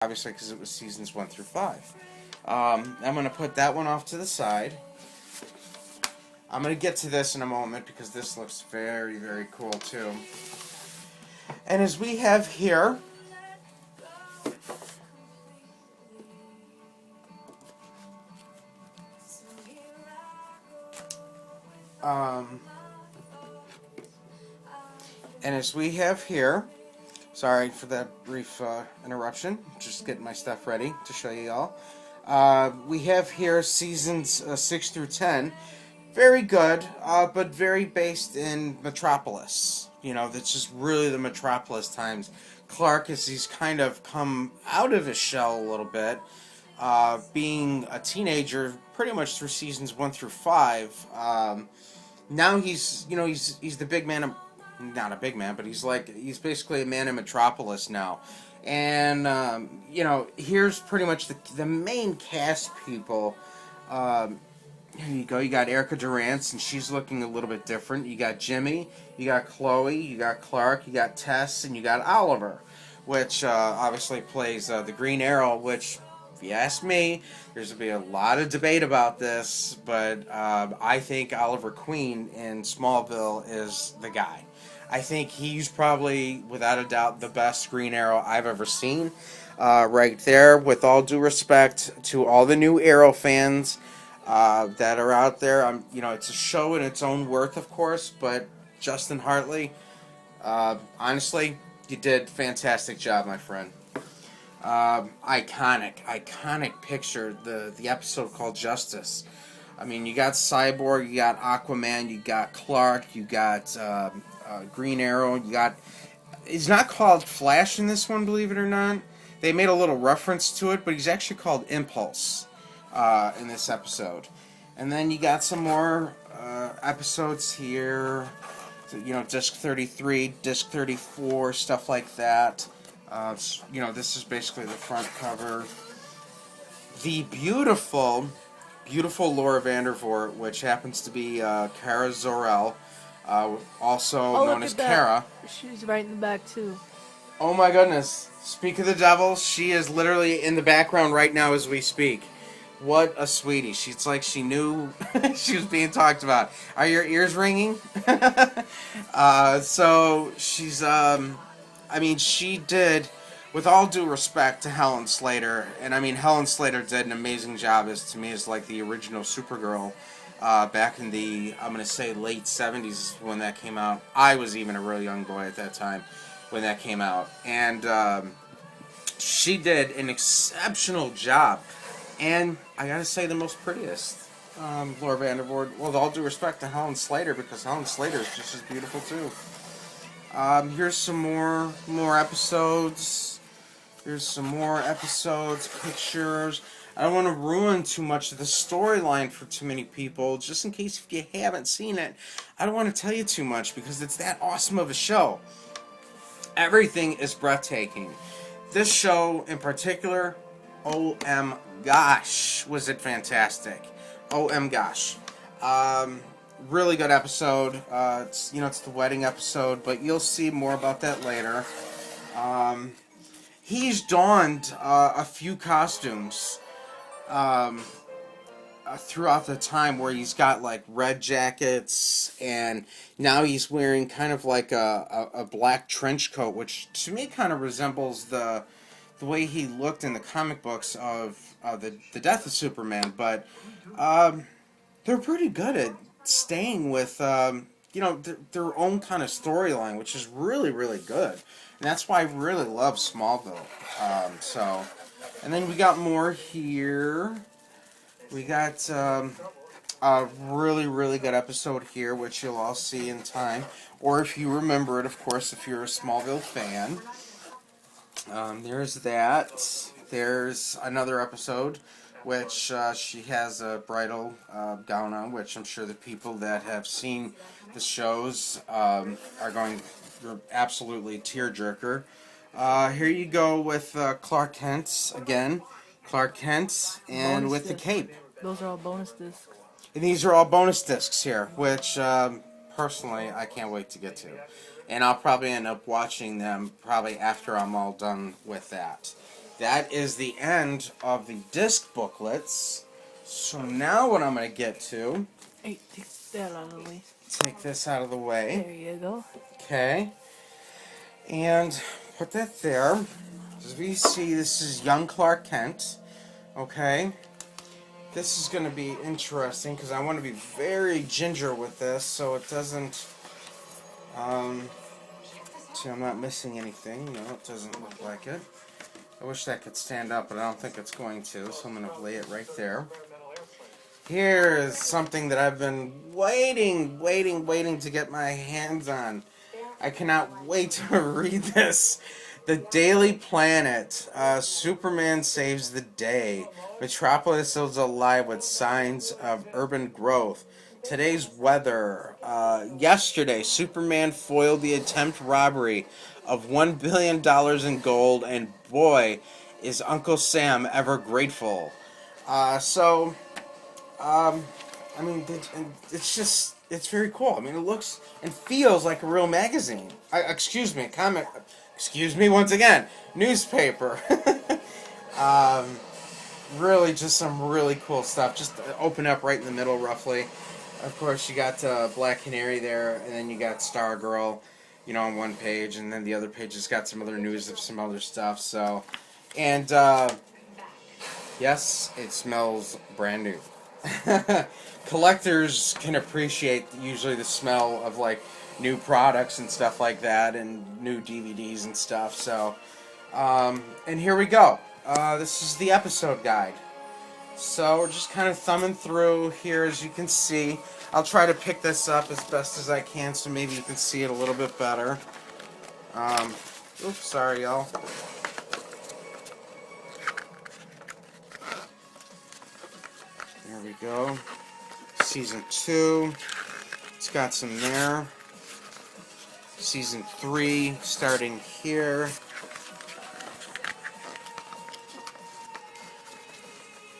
obviously because it was seasons 1 through 5. I'm going to put that one off to the side. I'm going to get to this in a moment because this looks very, very cool too. And as we have here, um, sorry for that brief interruption, just getting my stuff ready to show you all. We have here seasons 6 through 10. Very good, but very based in Metropolis. You know, that's just really the Metropolis times. Clark, as he's kind of come out of his shell a little bit, being a teenager pretty much through seasons 1 through 5. Now he's the big man of, not a big man, but he's basically a man in Metropolis now. And here's pretty much the main cast people. Here you go. You got Erica Durance, and she's looking a little bit different. You got Jimmy, you got Chloe, you got Clark, you got Tess, and you got Oliver, which obviously plays the Green Arrow, which, if you ask me, there's going to be a lot of debate about this, but I think Oliver Queen in Smallville is the guy. I think he's probably, without a doubt, the best Green Arrow I've ever seen. Right there, with all due respect to all the new Arrow fans that are out there. It's a show in its own worth, of course, but Justin Hartley, honestly, you did a fantastic job, my friend. Iconic picture, the episode called Justice. I mean, you got Cyborg, you got Aquaman, you got Clark, you got Green Arrow, you got... He's not called Flash in this one, believe it or not. They made a little reference to it, but he's actually called Impulse in this episode. And then you got some more episodes here. Disc 33, Disc 34, stuff like that. This is basically the front cover. The beautiful Laura Vandervoort, which happens to be Kara Zor-El, also known as Kara. She's right in the back, too. Oh my goodness. Speak of the devil, she is literally in the background right now as we speak. What a sweetie. She's like she knew she was being talked about. Are your ears ringing? So she's, she did, with all due respect to Helen Slater, and Helen Slater did an amazing job as like the original Supergirl back in the, I'm going to say late 70s when that came out. I was even a real young boy at that time when that came out. And she did an exceptional job. And I gotta say, the most prettiest, Laura Vandervoort. Well, with all due respect to Helen Slater, because Helen Slater is just as beautiful too. Here's some more episodes. Pictures. I don't want to ruin too much of the storyline for too many people. Just in case if you haven't seen it, I don't want to tell you too much because it's that awesome of a show. Everything is breathtaking. This show in particular, OM gosh, was it fantastic. OM gosh. Really good episode. It's the wedding episode, but you'll see more about that later. He's donned a few costumes throughout the time where he's got like red jackets, and now he's wearing kind of like a black trench coat, which to me kind of resembles the way he looked in the comic books of the death of Superman. But they're pretty good at staying with their own kind of storyline, which is really, really good. And that's why I really love Smallville. And then we got more here. We got a really, really good episode here, which you'll all see in time. Or if you remember it, of course, if you're a Smallville fan. There's that. There's another episode, which she has a bridal gown on, which I'm sure the people that have seen the shows are going to absolutely tearjerker. Here you go with Clark Kent again. Clark Kent, and bonus with disc. The cape. Those are all bonus discs. And these are all bonus discs here, which personally I can't wait to get to. And I'll probably end up watching them probably after I'm all done with that. that is the end of the disc booklets. So now what I'm going to get to... Hey, take that out of the way. Take this out of the way. There you go. Okay. And put that there. As we see, this is young Clark Kent. Okay. This is going to be interesting because I want to be very ginger with this so it doesn't... see, I'm not missing anything. No, it doesn't look like it. I wish that could stand up, but I don't think it's going to, so I'm going to lay it right there. Here is something that I've been waiting to get my hands on. I cannot wait to read this. The Daily Planet. Superman saves the day. Metropolis is alive with signs of urban growth. Today's weather. Yesterday, Superman foiled the attempt robbery of $1 billion in gold, and boy, is Uncle Sam ever grateful. I mean, it's very cool. I mean, it looks and feels like a real magazine. Excuse me, comic. Excuse me once again. Newspaper. Really, just some really cool stuff. Just open up right in the middle, roughly. Of course, you got Black Canary there, and then you got Stargirl, on one page, and then the other page has got some other news of some other stuff. So, and yes, it smells brand new. Collectors can appreciate usually the smell of like new products and stuff like that, and new DVDs and stuff. So, and here we go. This is the episode guide. So we're just kind of thumbing through here, as you can see. I'll try to pick this up as best as I can, so maybe you can see it a little bit better. Oops, sorry, y'all. There we go. Season 2. It's got some there. Season 3 starting here.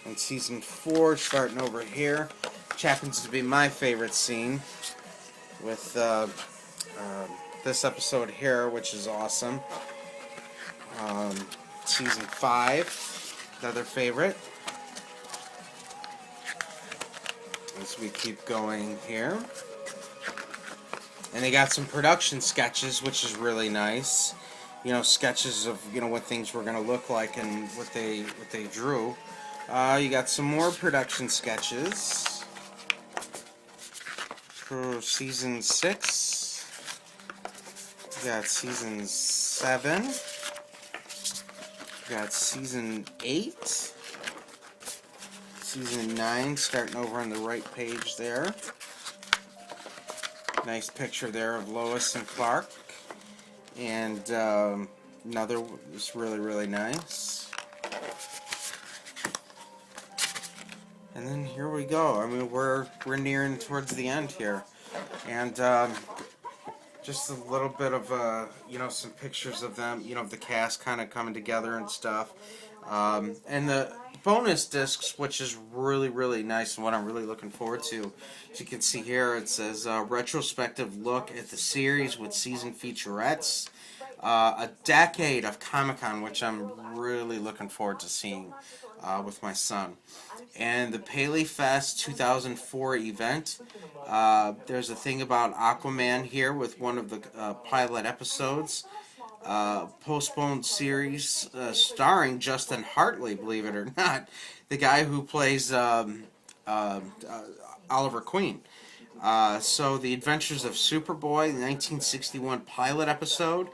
And Season 4 starting over here. Which happens to be my favorite scene. With this episode here, which is awesome. Season 5. Another favorite. As we keep going here. And they got some production sketches, which is really nice. Sketches of, what things were going to look like and what they drew. You got some more production sketches for Season 6. You got Season 7. You got Season 8. Season 9, starting over on the right page there. Nice picture there of Lois and Clark. And another is really, really nice. And then here we go. I mean, we're nearing towards the end here. And just a little bit of, some pictures of them, the cast kind of coming together and stuff. And the bonus discs, which is really, really nice and what I'm really looking forward to. As you can see here, it says retrospective look at the series with season featurettes. A decade of Comic-Con, which I'm really looking forward to seeing with my son. And the Paley Fest 2004 event. There's a thing about Aquaman here with one of the pilot episodes. Postponed series starring Justin Hartley, believe it or not, the guy who plays Oliver Queen. So the Adventures of Superboy, the 1961 pilot episode,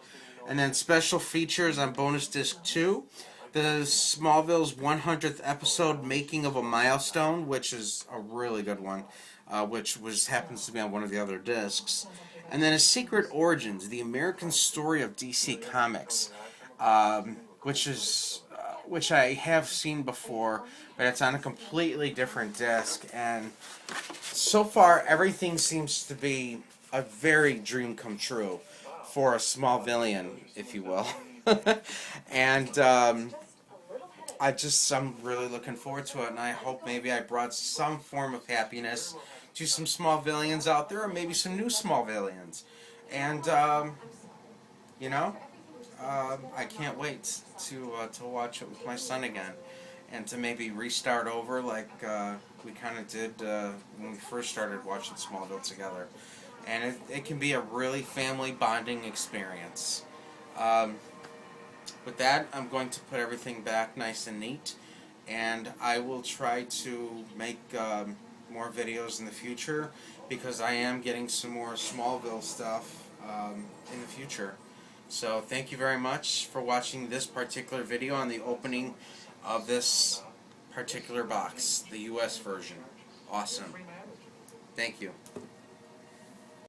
and then special features on bonus disc 2. The Smallville's 100th episode, Making of a Milestone, which is a really good one, which happens to be on one of the other discs. And then A Secret Origins, the American story of DC Comics, which I have seen before, but it's on a completely different disc. And so far, everything seems to be a very dream come true for a Smallvillian, if you will. And I'm really looking forward to it, and I hope maybe I brought some form of happiness to some Smallvillians out there, or maybe some new Smallvillians. And, I can't wait to watch it with my son again, and to maybe restart over like we kind of did when we first started watching Smallville together. And it can be a really family bonding experience. Um, with that, I'm going to put everything back nice and neat, and I will try to make more videos in the future, because I am getting some more Smallville stuff in the future. So thank you very much for watching this particular video on the opening of this particular box, the US version. Awesome. Thank you.